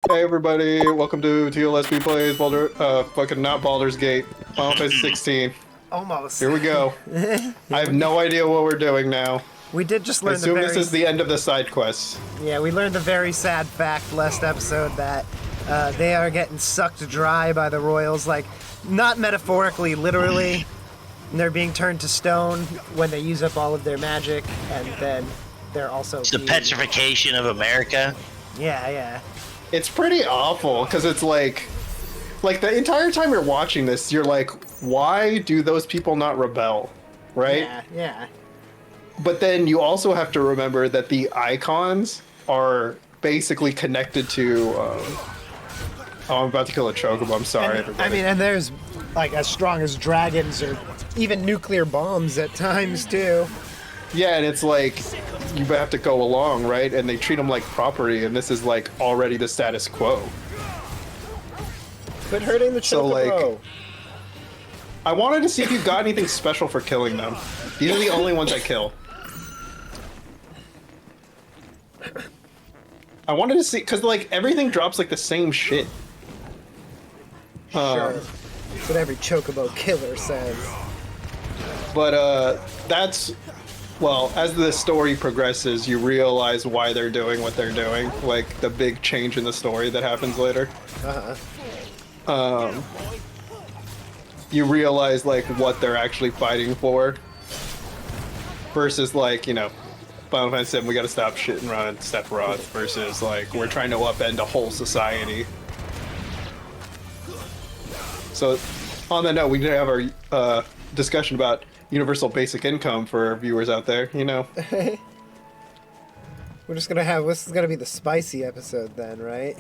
Hey everybody, welcome to TLSB Plays fucking not Baldur's Gate, Final Fantasy 16. Almost. Here we go. I have no idea what we're doing now. We did just I learn assume this is the end of the side quests. Yeah, we learned the very sad fact last episode that they are getting sucked dry by the royals, like, not metaphorically, literally. They're being turned to stone when they use up all of their magic, and then they're also It's the petrification of America. Yeah. It's pretty awful, because it's like the entire time you're watching this, you're like, why do those people not rebel, right? Yeah. But then you also have to remember that the icons are basically connected to, oh, I'm about to kill a chocobo, I'm sorry, everybody. And there's, like, as strong as dragons or even nuclear bombs at times, too. Yeah, and it's like, you have to go along, right? And they treat them like property, and this is like already the status quo. Quit hurting the chocobo. So like, I wanted to see if you got anything special for killing them. These are the only ones I kill. I wanted to see, because like everything drops like the same shit. Sure. That's what every chocobo killer says. But that's, well, as the story progresses, you realize why they're doing what they're doing. Like the big change in the story that happens later. You realize like what they're actually fighting for. Versus like, you know, Final Fantasy VII, we gotta stop shit and run Sephiroth. Versus like, we're trying to upend a whole society. So, on that note, we did have our discussion about universal basic income for viewers out there, you know. This is gonna be the spicy episode then, right?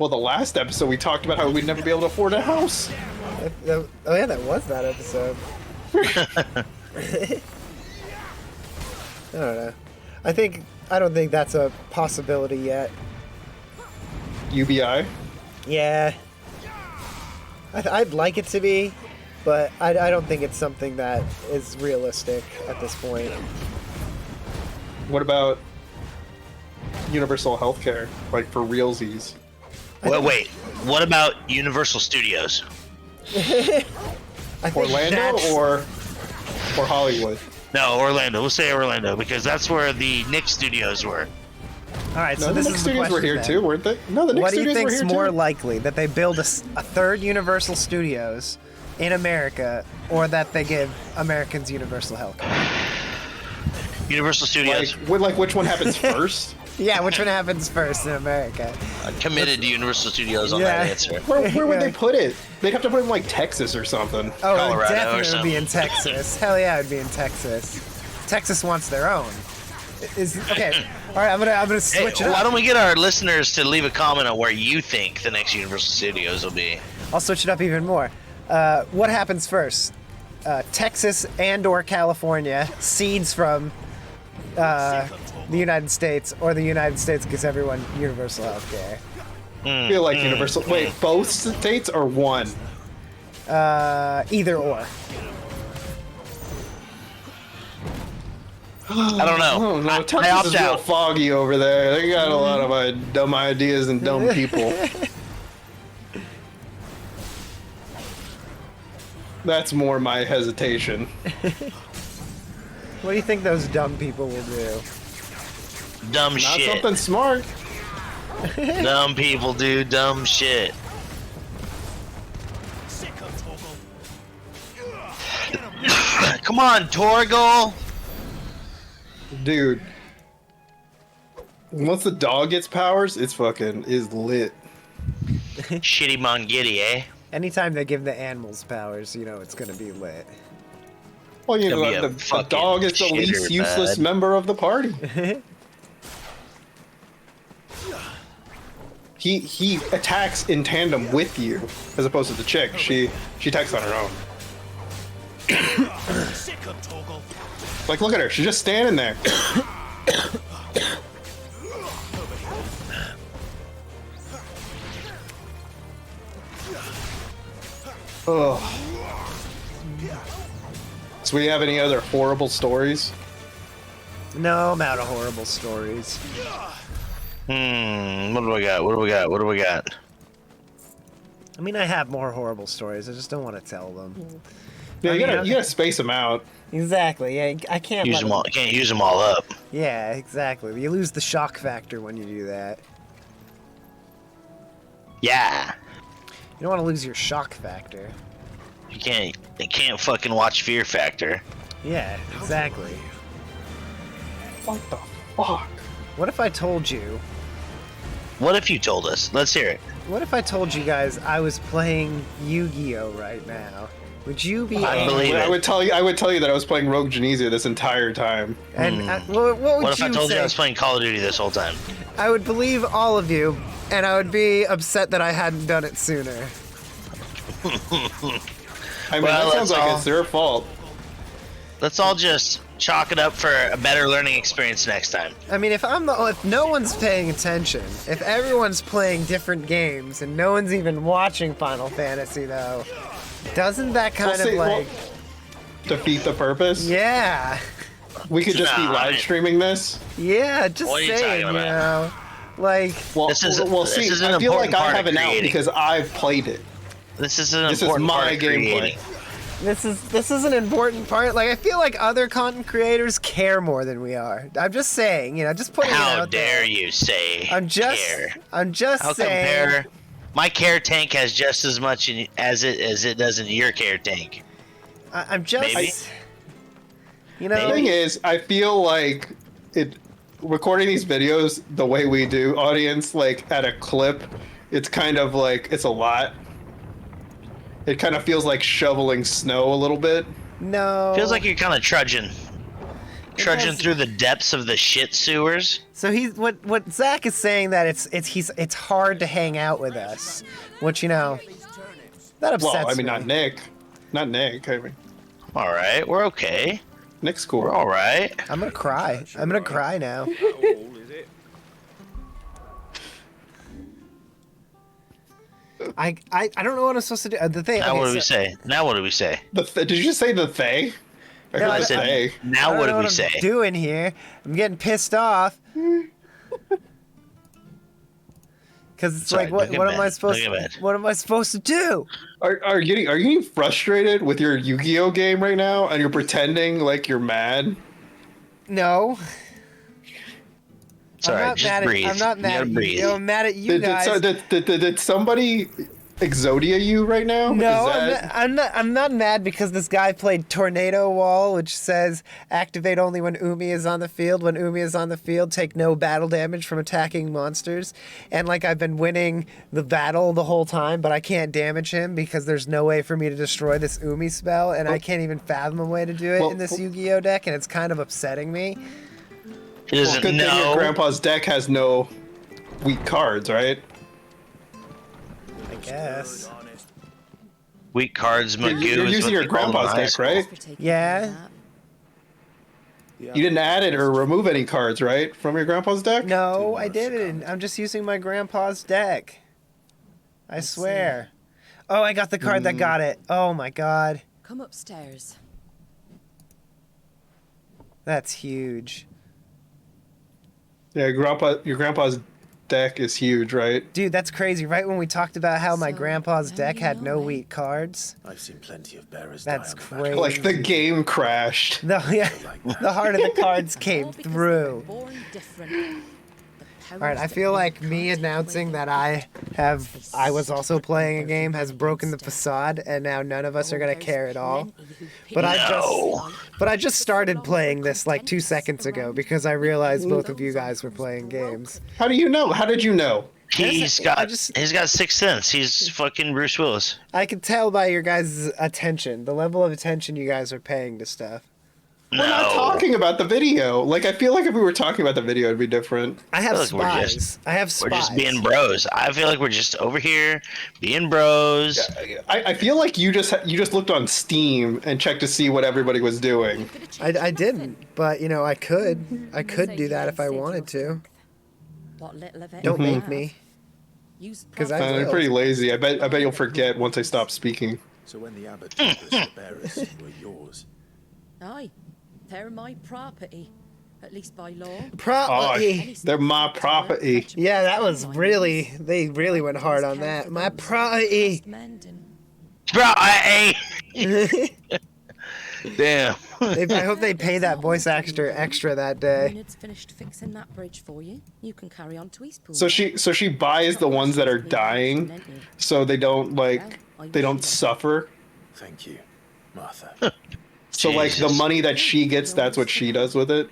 Well, the last episode we talked about how we'd never be able to afford a house. Oh yeah, that was that episode. I don't know. I don't think that's a possibility yet. UBI? Yeah. I'd like it to be, but I don't think it's something that is realistic at this point. What about universal healthcare, like for realsies? Wait, what about Universal Studios? I think Orlando or Hollywood? No, Orlando. We'll say Orlando because that's where the Nick Studios were. All right, No, so the this Nick is Studios were here too, weren't they? No, the Nick What do you Studios were think's here more too. likely, that they build a third Universal Studios in America, or that they give Americans universal health care? Universal Studios. Like which one happens first? Yeah, which one happens first in America? Committed to Universal Studios on that answer. Where would they put it? They'd have to put it in like Texas or something. Oh, Colorado it or definitely would something. be in Texas. Hell yeah, it'd be in Texas. Texas wants their own. Okay. All right, I'm gonna switch it Why up. don't we get our listeners to leave a comment on where you think the next Universal Studios will be? I'll switch it up even more. What happens first? Texas and/or California cedes from the United States, or the United States gives everyone universal health care? I feel like universal. Wait, both states or one? Either or. I don't know. Oh no, I Texas opt is real out. foggy over there. They got a lot of dumb ideas and dumb people. That's more my hesitation. What do you think those dumb people will do? Dumb Not shit. something smart. Dumb people do dumb shit. Come on, Torgal. Dude. Once the dog gets powers, it's fucking is lit. Shitty Mongitty, eh? Anytime they give the animals powers, you know it's gonna be lit. Well, you Gonna be know, a the fucking dog is the least shitter, useless bud. member of the party. He attacks in tandem with you, as opposed to the chick. She attacks on her own. Like, look at her. She's just standing there. Ugh. So we have any other horrible stories? No, I'm out of horrible stories. What do we got? What do we got? What do we got? I mean, I have more horrible stories. I just don't want to tell them. Yeah, I you mean, gotta space them out. Exactly. Yeah, I can't Use let them all. Can't use them all up. Yeah, exactly. You lose the shock factor when you do that. Yeah. You don't want to lose your shock factor. You can't. You can't fucking watch Fear Factor. Yeah, exactly. What the fuck? What if I told you? What if you told us? Let's hear it. What if I told you guys I was playing Yu-Gi-Oh right now? Would you be? I angry? believe it. I would tell you that I was playing Rogue Genesia this entire time. And what would What if you I told say? you I was playing Call of Duty this whole time? I would believe all of you, and I would be upset that I hadn't done it sooner. I mean, Well, that sounds that's like all. it's their fault. Let's all just chalk it up for a better learning experience next time. I mean, if no one's paying attention, if everyone's playing different games and no one's even watching Final Fantasy, though, doesn't that kind of like, defeat the purpose. yeah, We could just be Nah, live streaming this. yeah, just What are you saying, talking you about? know, like, Well, This is an I feel like important I part have of it out creating. because I've played it. This is an This is important part my of gameplay. creating. this is an important part. Like, I feel like other content creators care more than we are. I'm just saying, you know, just putting it How out dare there. you say I'm just care? I'll saying. compare. My care tank has just as much as it does in your care tank. I'm just, Maybe. you The know, thing is, I feel like it recording these videos the way we do, audience, like at a clip, it's kind of like it's a lot. It kind of feels like shoveling snow a little bit. no. Feels like you're kind of trudging does. through the depths of the shit sewers. So what Zach is saying that it's hard to hang out with us, which, you know, that upsets Well, I mean, me. not Nick. Not Nick. I mean, All right, we're okay. Nick's cool. We're all right. I'm gonna cry. I'm gonna cry now. I don't know what I'm supposed to do. The thing. Now okay, what do we so- say? Now what do we say? Did you just say the Thay? I No, heard I the said- Thay. I Now don't what know do we I'm say? doing here? I'm getting pissed off. Because it's Sorry, like, what don't get am I mad. supposed Don't get to? mad. What am I supposed to do? Are you getting frustrated with your Yu-Gi-Oh game right now, and you're pretending like you're mad? No. Sorry, I'm not just mad breathe. At, I'm not You mad gotta at you. breathe. I'm mad at you guys. Did somebody Exodia you right now? No, Is that... I'm not mad because this guy played Tornado Wall, which says activate only when Umi is on the field. When Umi is on the field, take no battle damage from attacking monsters. And like I've been winning the battle the whole time, but I can't damage him because there's no way for me to destroy this Umi spell, and I can't even fathom a way to do it in this Yu-Gi-Oh deck, and it's kind of upsetting me. He doesn't Good thing your know. grandpa's deck has no weak cards, right? I guess. Weak cards, Magoo. You're is using what your they call them in grandpa's high deck, school. right? Yeah. You didn't add it or remove any cards, right, from your grandpa's deck? No, I didn't. I'm just using my grandpa's deck. I swear. Oh, I got the card that got it. Oh my god. Come upstairs. That's huge. Yeah, your grandpa's deck is huge, right? Dude, that's crazy. Right when we talked about how my So, grandpa's now deck you had know, no eh? weak cards. I've seen plenty of bearers That's die on the crazy. Like the game crashed. The, yeah, the heart of the cards came All because they were through. born different. The Alright, I powers feel that like be me can't take announcing away that the I was also playing a game has broken the facade, and now none of us are gonna care at all. But I just started playing this like 2 seconds ago because I realized both of you guys were playing games. How do you know? How did you know? He's I got just- sixth sense. He's fucking Bruce Willis. I can tell by your guys' attention, the level of attention you guys are paying to stuff. We're not talking about the video. Like, I feel like if we were talking about the video, it'd be different. I have Look, we're spies. just- I have We're spies. just being bros. I feel like we're just over here being bros. I feel like you just looked on Steam and checked to see what everybody was doing. I didn't, but you know I could do that if I wanted to. What little of it Don't you make have. me. Use 'Cause I properly. I'm will. pretty lazy. I bet you'll forget once I stop speaking. So when the abbot told us the bearers were yours, Aye, they're my property. at least by law. Oh, Property. they're my property. Yeah, that was really, they really went hard on that. My property. Bro, damn. I hope they pay that voice actor extra that day. It's finished fixing that bridge for you. You can carry on to Eastpool. So she buys the ones that are dying, so they don't suffer. Thank you, Martha. So like the Jesus. money that she gets, that's what she does with it.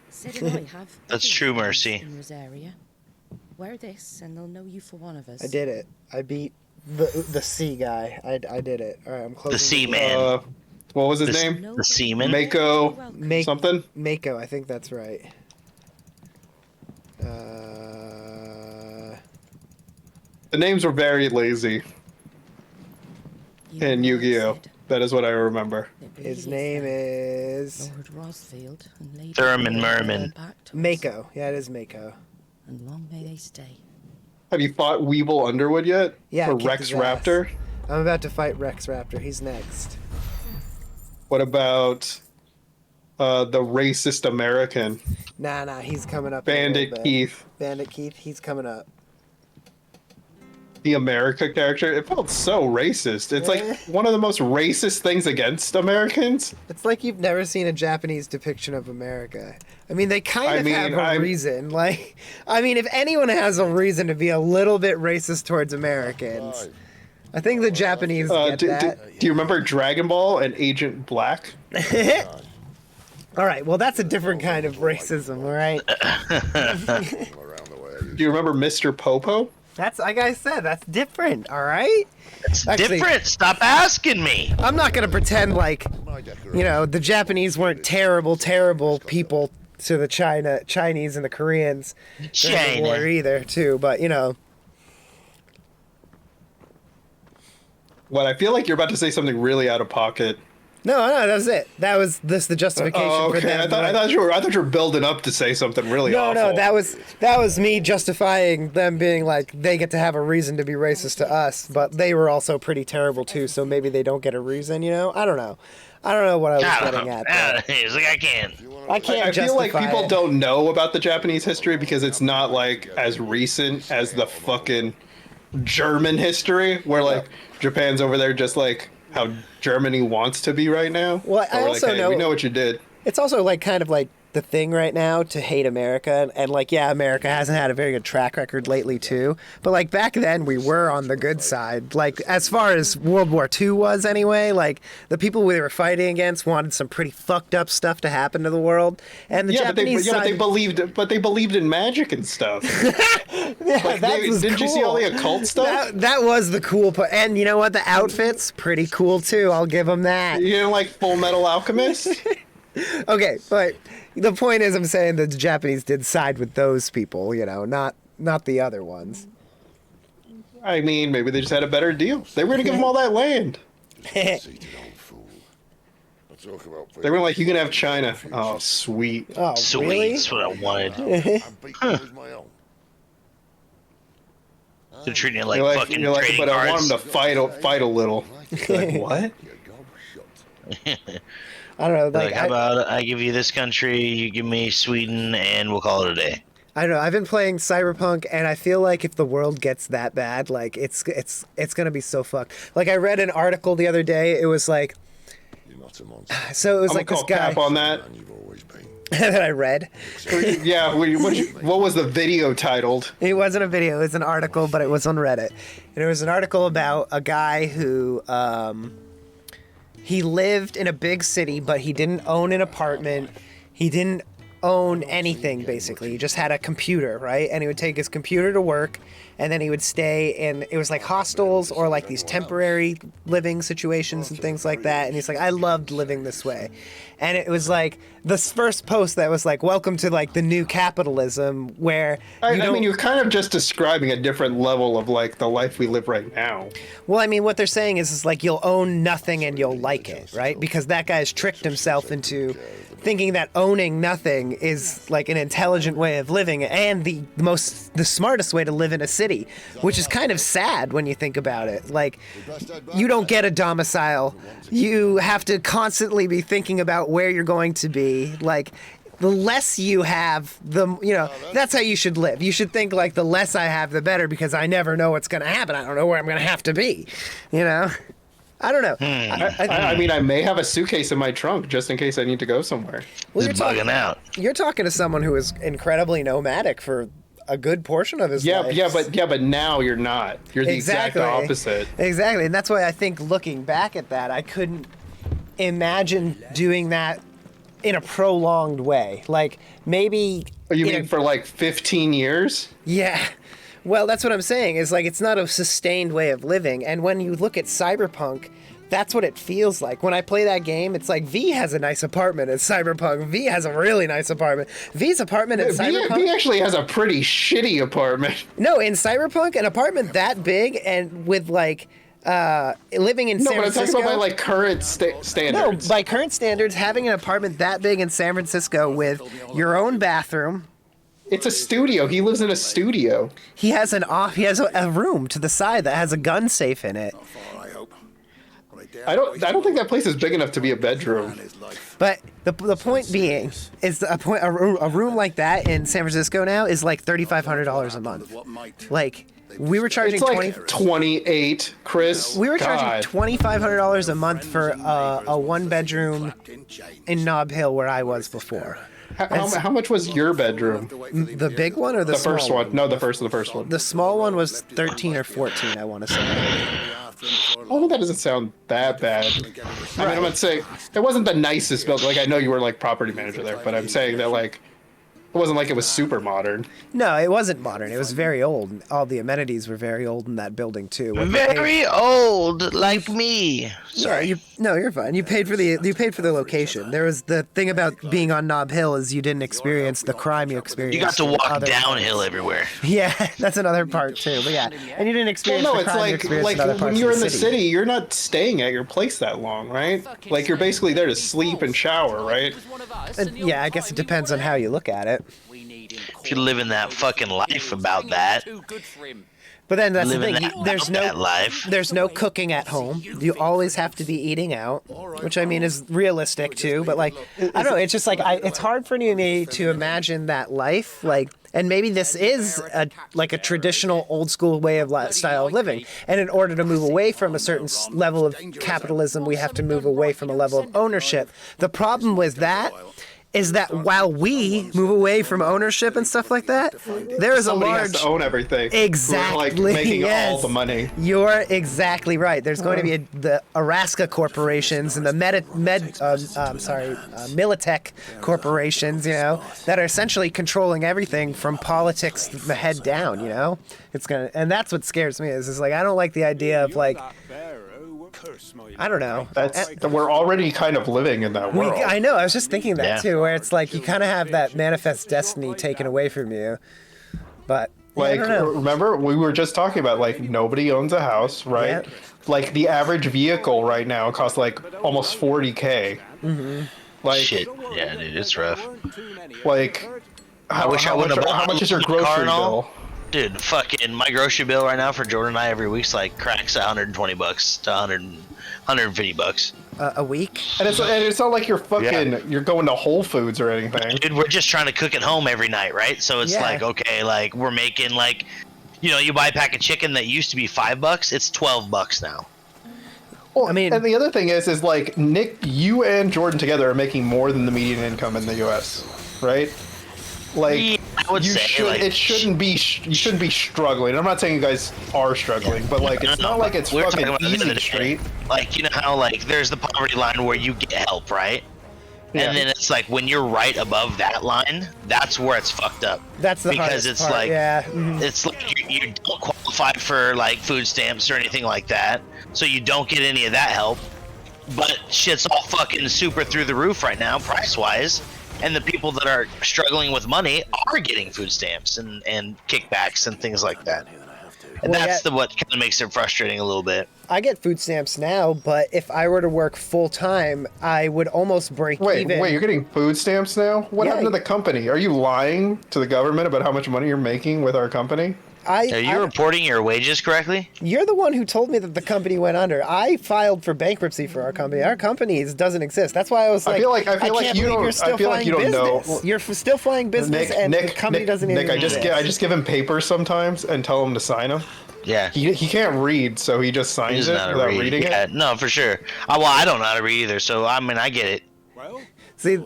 Sid and I have That's true mercy. in this area. Wear this, and they'll know you for one of us. I did it. I beat the C guy. I did it. All right, I'm closing. The seaman. What was his The- name? The seaman. Mako something. Mako, I think that's right. The names were very lazy You in know Yu-Gi-Oh. Sid. That is what I remember. It really His name them. is Lord Rosfield and Lady Thurman Mary Merman. back to us, Mako. Yeah, it is Mako. And long may they stay. Have you fought Weeble Underwood yet? Yeah, I Or kicked Rex his ass. Raptor? I'm about to fight Rex Raptor. He's next. What about the racist American Nah, he's coming up. in a little Bandit bit. Keith? Bandit Keith, he's coming up. The America character, it felt so racist. It's like Eh. one of the most racist things against Americans. It's like you've never seen a Japanese depiction of America. I mean, they kind I of mean, have a I'm- reason. Like, I mean, if anyone has a reason to be a little bit racist towards Americans, I think the Japanese get that. Do you remember Dragon Ball and Agent Black? All right, well, that's a different kind of racism, all right? Do you remember Mr. Popo? That's, like I said, that's different, all right? It's Actually- different. Stop asking me. I'm not going to pretend like, you know, the Japanese weren't terrible, terrible people to the Chinese and the Koreans during the war China. either, too, but, you know. What, I feel like you're about to say something really out of pocket. No, that was it. That was the justification Oh, for okay. them. I thought you were building up to say something really No, awful. that was me justifying them being like they get to have a reason to be racist to us, but they were also pretty terrible too. So maybe they don't get a reason. You know, I don't know. I don't know what I was getting at. But He's like, I can't. I can't I feel like justify people it. don't know about the Japanese history because it's not like as recent as the fucking German history, where like Japan's over there just like how Germany wants to be right now. Well, I We're also like, hey, know- we know what you did. It's also like kind of like the thing right now to hate America, and like yeah, America hasn't had a very good track record lately too. But like back then, we were on the good side. Like as far as World War II was anyway, like the people we were fighting against wanted some pretty fucked up stuff to happen to the world, and the Japanese but side. they believed in magic and stuff. Yeah, Like, that was didn't you see all the cool. occult stuff? That was the cool part, and you know what? The outfits pretty cool too. I'll give them that. You know, like Full Metal Alchemist. Okay, but the point is, I'm saying that the Japanese did side with those people, you know, not the other ones. I mean, maybe they just had a better deal. They were gonna give them all that land. They were like, "You can have China." Oh, sweet. Oh, Sweet. really? That's what I wanted. They're treating it like fucking trading but I want cards. them to fight a little. Like, what? I don't know. Like, Like, how about I give you this country, you give me Sweden, and we'll call it a day. I don't know. I've been playing Cyberpunk, and I feel like if the world gets that bad, like it's gonna be so fucked. Like I read an article the other day. It was like, so it was I'm like gonna this call guy cap on that. that I read. Yeah. What was the video titled? It wasn't a video. It was an article, but it was on Reddit, and it was an article about a guy who he lived in a big city, but he didn't own an apartment. He didn't own anything, basically. He just had a computer, right? And he would take his computer to work, and then he would stay in, it was like hostels or like these temporary living situations and things like that. And he's like, I loved living this way. And it was like this first post that was like, welcome to like the new capitalism, where I mean, you're kind of just describing a different level of like the life we live right now. well, I mean, what they're saying is like you'll own nothing and you'll like it, right? Because that guy's tricked himself into thinking that owning nothing is like an intelligent way of living and the smartest way to live in a city, which is kind of sad when you think about it. Like, you don't get a domicile. You have to constantly be thinking about where you're going to be. Like, the less you have, that's how you should live. You should think like the less I have, the better, because I never know what's going to happen. I don't know where I'm going to have to be, I don't know. I mean, I may have a suitcase in my trunk just in case I need to go somewhere. Well, Just bugging out. You're talking to someone who is incredibly nomadic for a good portion of his life. But now you're not. You're the exact opposite. Exactly, and that's why I think looking back at that, I couldn't imagine doing that in a prolonged way. Like maybe. You mean for like 15 years? Yeah. Well, that's what I'm saying, is like it's not a sustained way of living. And when you look at Cyberpunk, that's what it feels like. When I play that game, it's like V has a nice apartment in Cyberpunk. V has a really nice apartment. V's apartment in Cyberpunk... V actually has a pretty shitty apartment. No, in Cyberpunk, an apartment that big and with like... living in San Francisco... No, but I'm talking about by like current standards. No, by current standards, having an apartment that big in San Francisco with your own bathroom... It's a studio. He lives in a studio. He has a room to the side that has a gun safe in it. I don't think that place is big enough to be a bedroom. But the point being is a room like that in San Francisco now is like $3,500 a month. Like we were charging it's like 28, Chris. We were charging $2,500 a month for a one bedroom in Nob Hill where I was before. How much was your bedroom? The big one or the small first one? No, the first one. The small one was 13 or 14, I want to say. Oh, that doesn't sound that bad. I mean, I'm not saying it wasn't the nicest building. Like, I know you were like property manager there, but I'm saying that like it wasn't like it was super modern. No, it wasn't modern. It was very old. All the amenities were very old in that building too. Very old, like me. Sorry. Yeah, you're fine. You paid for the location. There was the thing about being on Nob Hill is you didn't experience the crime you experienced. You got to walk downhill everywhere. Yeah, that's another part too. But yeah, and you didn't experience the crime you experienced in other parts when you're of in the city, you're not staying at your place that long, right? Like you're basically there to sleep and shower, right? And yeah, I guess it depends on how you look at it. If you're living that fucking life about that. But then that's Living the thing. There's no cooking at home. You always have to be eating out, which I mean is realistic too. But like, I don't know. It's just like it's hard for me to imagine that life. Like, and maybe this is a traditional old school way of style of living. And in order to move away from a certain level of capitalism, we have to move away from a level of ownership. The problem with that is that while we move away from ownership and stuff like that, there is Somebody a large has to own everything. Exactly. We're like making yes. all the money. You're exactly right. There's going to be the Araska corporations and the Militech corporations, that are essentially controlling everything from politics the head down. And that's what scares me is like I don't like the idea of like. I don't know. We're already kind of living in that world. I know. I was just thinking that too, where it's like you kind of have that manifest destiny taken away from you. But like, I don't know. Remember we were just talking about like nobody owns a house, right? Yep. Like the average vehicle right now costs like almost $40K. Mm-hmm. Like shit. Yeah, dude, it's rough. Like, I wish I wouldn't have bought how much is your grocery bill? Dude, fucking my grocery bill right now for Jordan and I every week's like cracks $120 to $150 a week. And it's not like you're you're going to Whole Foods or anything. Dude, we're just trying to cook at home every night, right? So it's like, okay, like we're making like, you buy a pack of chicken that used to be $5, it's $12 now. Well, I mean, and the other thing is like Nick, you and Jordan together are making more than the median income in the U.S., right? Like, yeah, I would say, you shouldn't be struggling. I'm not saying you guys are struggling, but like it's not like it's fucking easy street. Like, you know how like there's the poverty line where you get help, right? Yeah. And then it's like when you're right above that line, that's where it's fucked up. That's the because it's part. like Mm-hmm. it's like you don't qualify for like food stamps or anything like that, so you don't get any of that help. But shit's all fucking super through the roof right now, price wise. And the people that are struggling with money are getting food stamps and kickbacks and things like that. And that's what kind of makes it frustrating a little bit. I get food stamps now, but if I were to work full time, I would almost break even. Wait, you're getting food stamps now? What happened to the company? Are you lying to the government about how much money you're making with our company? I. Are you reporting your wages correctly? You're the one who told me that the company went under. I filed for bankruptcy for our company. Our company doesn't exist. That's why I was like, I feel like can't you believe don't. you're still I feel like you don't flying know. business. You're still flying business, and the company doesn't even Nick, exist. I just give him papers sometimes and tell him to sign them. Yeah. He can't read, so he just He signs doesn't it know how to without read. reading Yeah, it. no, for sure. Well, I don't know how to read either, so I mean, I get it. See,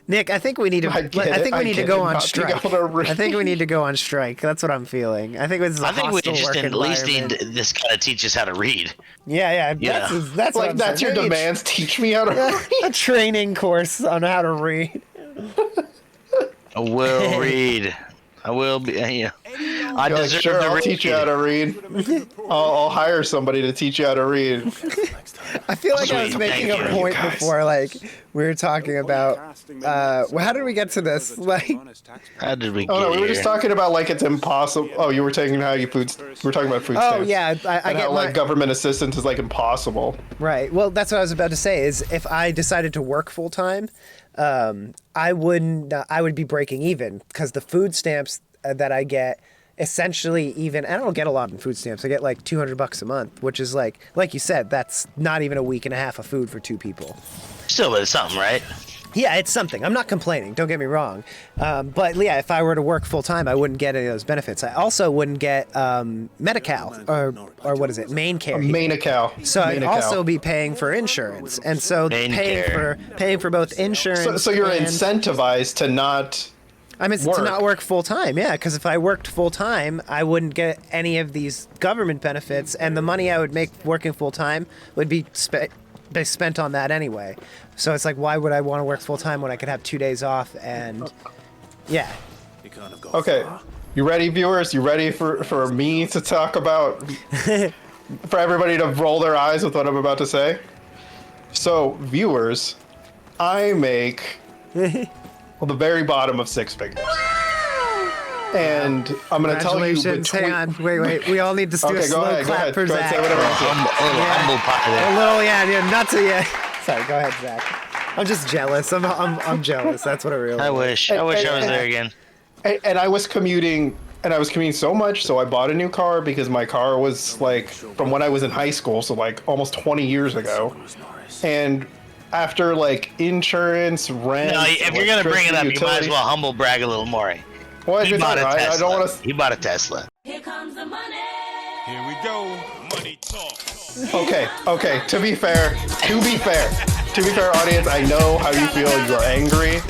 Nick, I think we need to. I think we need to go on strike. I think we need to go on strike. That's what I'm feeling. I think this is a I think we hostile just work at least need environment. this guy to teach us how to read. Yeah. Yeah. That's what Like I'm that's saying. your Maybe demands. Teach me how to read. a training course on how to read. I will read. I will be. Yeah. I You're like, deserve sure, to I'll read. teach you how to read. I'll hire somebody to teach you how to read. I feel like I was Sweet, making thank a you, point guys. before, like we were talking about. How did we get to this? Like, How did we get Oh no, we were here? just talking about like it's impossible. Oh, you were talking how you food. We were talking about food stamps. oh yeah, I And get how my like government assistance is like impossible. right. Well, that's what I was about to say. Is if I decided to work full time, I wouldn't. I would be breaking even because the food stamps that I get. Essentially, even I don't get a lot in food stamps. I get like $200 a month, which is like you said, that's not even a week and a half of food for two people. Still, but it's something, right? Yeah, it's something. I'm not complaining. Don't get me wrong, but yeah, if I were to work full time, I wouldn't get any of those benefits. I also wouldn't get Medi-Cal or what is it, main care. Main-a-cow. So I'd Main-a-cow. also be paying for insurance, and so Main paying care. for both insurance. So you're and, incentivized to not. I mean, to work. not work full time, yeah, because if I worked full time, I wouldn't get any of these government benefits, and the money I would make working full time would be spent on that anyway. So it's like, why would I want to work full time when I could have 2 days off? And yeah, Okay, you ready, viewers? You ready for me to talk about? For everybody to roll their eyes with what I'm about to say. So, viewers, I make. Well, the very bottom of six figures. And I'm going to tell you congratulations. between... Hang on, wait. We all need to do a Okay, slow go ahead, clap for Go ahead, Zach. say whatever you want. Humble pie A there. little, yeah, not to, yeah. Sorry, go ahead, Zach. I'm just jealous. I'm jealous. That's what I realized. I wish I was there again. And I was commuting, so much, so I bought a new car because my car was like from when I was in high school, so like almost 20 years ago. And after like insurance, rent, No, if you're gonna bring it up, you might as utilities- well humble brag a little more. Well, He bought a I Tesla. don't want to. He bought a Tesla. Here comes the money. Here we go. Money talk. Okay. To be fair, audience, I know how you feel. You are angry.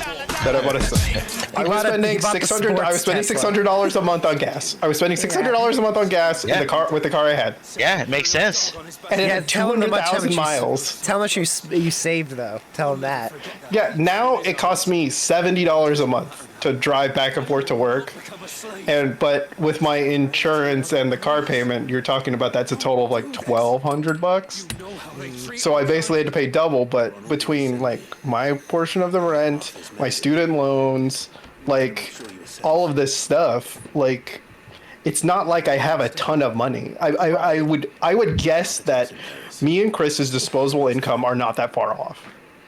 That I want to say. I was spending $600 a month on gas. I was spending $600 a month on gas in Yeah. the car with the car I had, Yeah, it makes sense. and it Yeah, had tell them how much 200,000 you- miles. Tell how much you saved though. Tell them that. Yeah, now it costs me $70 a month to drive back and forth to work, but with my insurance and the car payment, you're talking about that's a total of like $1,200. So I basically had to pay double, but between like my portion of the rent, my student loans, like all of this stuff, like it's not like I have a ton of money. I would guess that me and Chris's disposable income are not that far off.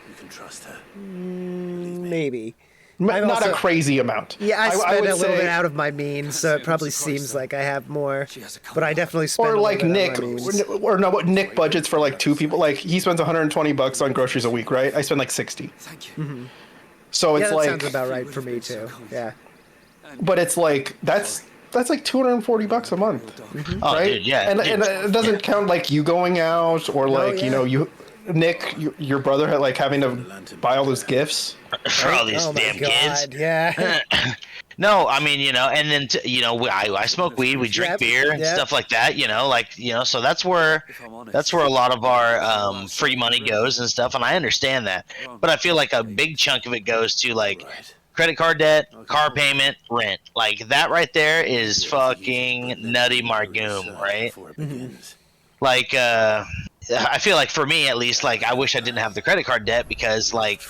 You can trust her. Maybe. Not also- a crazy amount. Yeah, I spend would a little say- bit out of my means, so it probably seems like I have more. But I definitely spend. Or a like little bit Nick, out of my means. or no, what Nick budgets for like two people. Like he spends $120 on groceries a week, right? I spend like 60. So Yeah, it's that like, sounds about right for me too. Yeah. but it's like that's like $240 a month, Oh, right? dude, yeah. and dude. it doesn't count like you going out or like yeah. Nick, your brother had like having to buy all those gifts. For all these Oh my damn god. kids. Yeah. No, I mean, and then I smoke weed, we drink Yep, beer and yep. stuff like that, so that's where a lot of our free money goes and stuff, and I understand that. But I feel like a big chunk of it goes to like credit card debt, car payment, rent. Like that right there is fucking nutty margoom, right? Like I feel like for me at least, like I wish I didn't have the credit card debt because like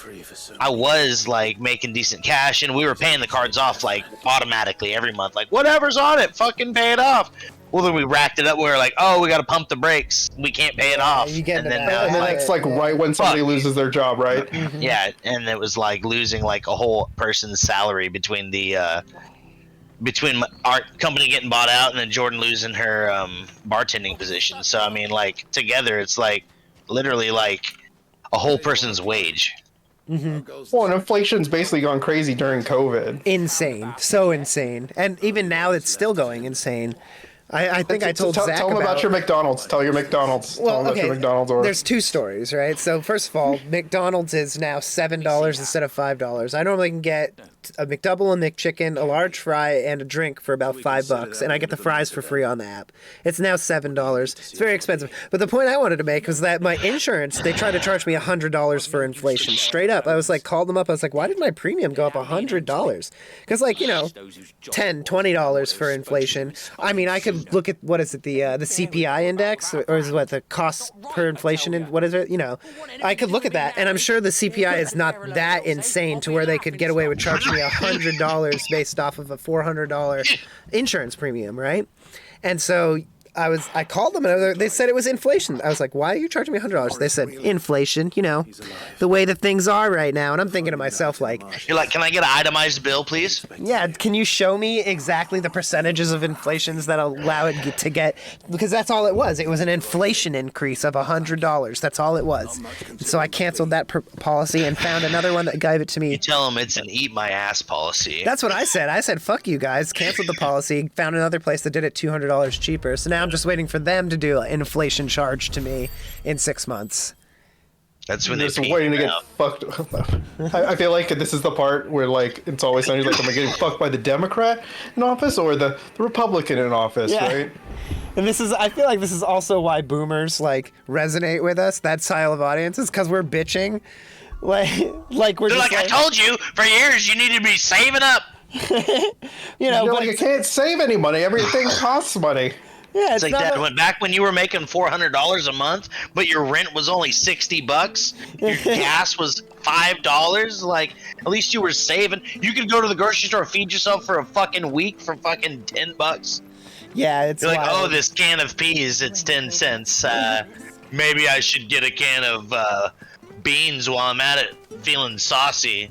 I was like making decent cash and we were paying the cards off like automatically every month. Like whatever's on it, fucking pay it off. Well, then we racked it up. We were like, oh, we got to pump the brakes. We can't pay it off. you get And into then that. now And it's then like, it's like right when somebody Fuck. loses their job, right? yeah, and it was like losing like a whole person's salary between the between our company getting bought out and then Jordan losing her bartending position. So I mean, like together, it's like literally like a whole person's wage. Well, and inflation's basically gone crazy during COVID. Insane. So insane. And even now it's still going insane. I think I told Zach tell them about your McDonald's. Tell your McDonald's. Tell them about your McDonald's order. There's two stories, right? So first of all, McDonald's is now $7 instead of $5. I normally can get a McDouble, a McChicken, a large fry, and a drink for about $5, and I get the fries for free on the app. It's now $7. It's very expensive. But the point I wanted to make was that my insurance, they tried to charge me $100 for inflation, straight up. I was like, called them up. I was like, why did my premium go up $100? Because like, you know, $10, $20 for inflation. I mean, I could look at, what is it, the CPI index, or is it what, the cost per inflation, and what is it? You know, I could look at that, and I'm sure the CPI is not that insane to where they could get away with charging me $100 based off of a $400 insurance premium, right? And so I called them and they said it was inflation. I was like, why are you charging me $100? They said, inflation, you know, the way that things are right now. And I'm thinking to myself, like, You're like, can I get an itemized bill, please? yeah, can you show me exactly the percentages of inflations that allow it to get, because that's all it was. It was an inflation increase of $100. That's all it was. And so I canceled that policy and found another one that gave it to me. You tell them it's an eat my ass policy. That's what I said. I said, fuck you guys. Canceled the policy. Found another place that did it $200 cheaper. So now I'm just waiting for them to do an inflation charge to me in 6 months. That's when They're they just waiting to get out. fucked. I feel like this is the part where like it's always sunny. Like, am I getting fucked by the Democrat in office or the Republican in office? Yeah. Right? And I feel like this is also why boomers like resonate with us, that style of audience, is because we're bitching. Like we're They're just like, I told you for years you need to be saving up. you know, You're but like, I can't save any money. Everything costs money. yeah, It's like not that a- when back when you were making $400 a month, but your rent was only $60, your gas was $5. Like, at least you were saving. You could go to the grocery store, feed yourself for a fucking week for fucking $10. yeah, it's You're like, wild. oh, this can of peas, it's 10 cents. Maybe I should get a can of beans while I'm at it, feeling saucy.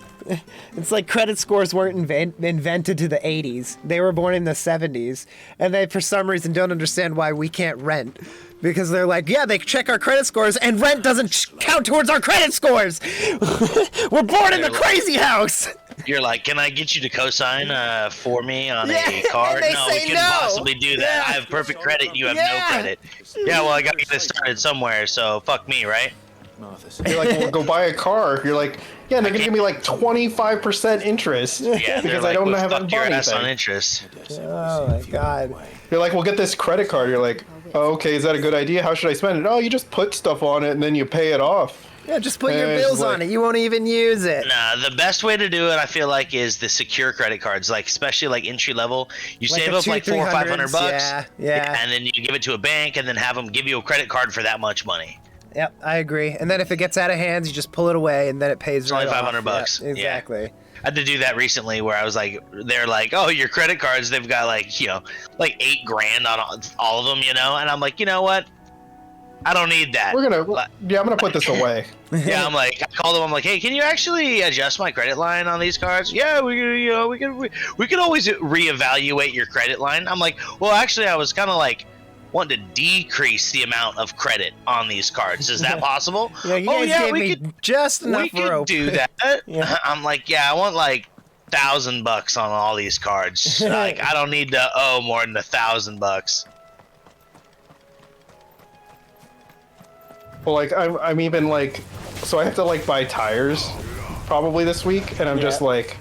It's like credit scores weren't invented to the 80s. They were born in the 70s. And they, for some reason, don't understand why we can't rent. Because they're like, yeah, they check our credit scores, and rent doesn't count towards our credit scores. We're born in the crazy house. You're like, can I get you to co-sign for me on Yeah, a card? and they No, say we couldn't no. possibly do that. Yeah. I have perfect credit. You have Yeah. no credit. Yeah, well, I got to get this started somewhere, so fuck me, right? Martha said, You're like, well, go buy a car. You're like, yeah, and they're gonna give me like 25% interest Yeah, they're because like, I don't well, have fuck your ass on anything. interest. Oh, my God. You're like, well, get this credit card. You're like, oh, okay, is that a good idea? How should I spend it? Oh, you just put stuff on it and then you pay it off. Yeah, just put your Yeah, it's bills like- on it. You won't even use it. Nah, the best way to do it, I feel like, is the secure credit cards, like especially like entry level. You Like save the up like $400 or $500 bucks, yeah. and then you give it to a bank, and then have them give you a credit card for that much money. Yep, I agree. And then if it gets out of hands, you just pull it away, and then it pays It's right only off. $500 bucks. Yeah, exactly. I had to do that recently, where I was like, they're like, oh, your credit cards, they've got like, you know, like $8,000 on all of them, you know, and I'm like, you know what? I don't need that. I'm gonna put this away. Yeah, I'm like, I called them. I'm like, hey, can you actually adjust my credit line on these cards? Yeah, we could always reevaluate your credit line. I'm like, well, actually, I was kind of like wanting to decrease the amount of credit on these cards. Is that possible? Yeah, you guys gave me just enough we could rope. do that. Yeah. I'm like, yeah, I want like $1,000 on all these cards. Like, I don't need to owe more than $1,000. Well, like I'm even like, so I have to like buy tires probably this week, and I'm just like,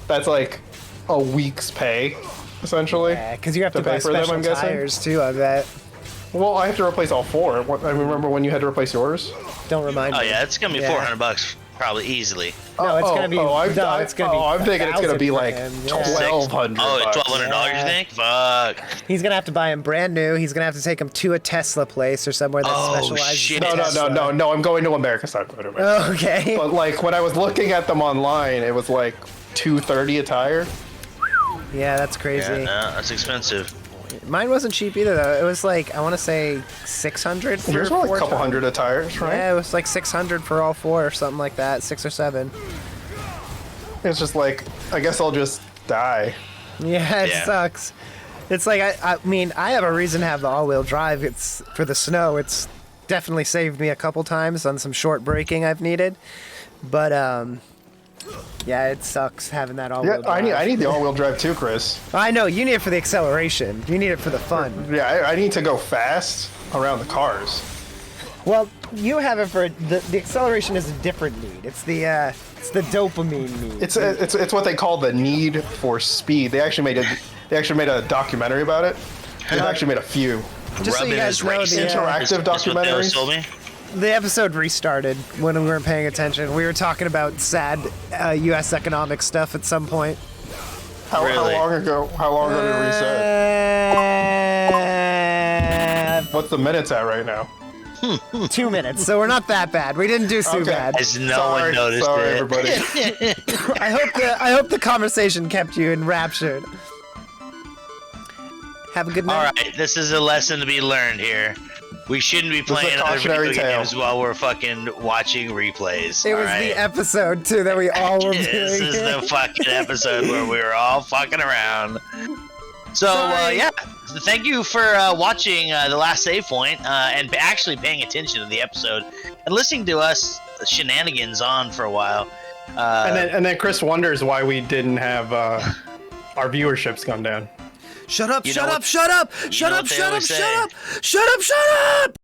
that's like a week's pay essentially. Yeah, because you have to pay buy for them, special I'm guessing? tires too, I bet. Well, I have to replace all four. I remember when you had to replace yours. Don't remind Oh me. yeah, it's gonna be Yeah. $400 probably easily. No, it's gonna be. It's gonna be. I'm thinking it's gonna be 1,000 like for him, yeah. $1,200. Oh, $1,200 Yeah. you think? Fuck. He's gonna have to buy him brand new. He's gonna have to take him to a Tesla place or somewhere that Oh, specializes. shit. in No, Tesla. no. I'm going to America. Stop going to America. Oh, okay. But like when I was looking at them online, it was like $230 a tire. Yeah, that's crazy. Yeah, no, that's expensive. Mine wasn't cheap either, though. It was like, I want to say 600 for Yours were like four a couple tires. hundred a tires, right? Yeah, it was like 600 for all four or something like that, 6 or 7. It's just like, I guess I'll just die. Yeah, it Yeah. sucks. It's like I mean, I have a reason to have the all-wheel drive. It's for the snow. It's definitely saved me a couple times on some short braking I've needed. But yeah, it sucks having that all-wheel Yeah, drive. I need the all-wheel drive too, Chris. I know you need it for the acceleration. You need it for the fun. Yeah, I need to go fast around the cars. Well, you have it for the acceleration is a different need. It's the dopamine need. It's what they call the need for speed. They actually made a documentary about it. They've actually made a few. Just so you Rubbing guys his know, racing. Interactive Is what they always documentaries. told me. the episode restarted when we weren't paying attention. We were talking about sad U.S. economic stuff at some point. How Really? long ago? How long ago did we reset? What's the minutes at right now? 2 minutes, so we're not that bad. We didn't do too Okay. bad. As no one noticed sorry, it. everybody. I hope the conversation kept you enraptured. Have a good night. All right, this is a lesson to be learned here. We shouldn't be is a playing other cautionary video tale. games while we're fucking watching replays. It was all right? the episode too that we all were doing. This is the fucking episode where we were all fucking around. So Sorry. yeah, thank you for watching the last save point and actually paying attention to the episode and listening to us shenanigans on for a while. And then Chris wonders why we didn't have our viewerships come down. Shut up! You Shut know up! what- Shut up! you Shut know up! what they Shut up! always Shut say. up! Shut up! Shut up!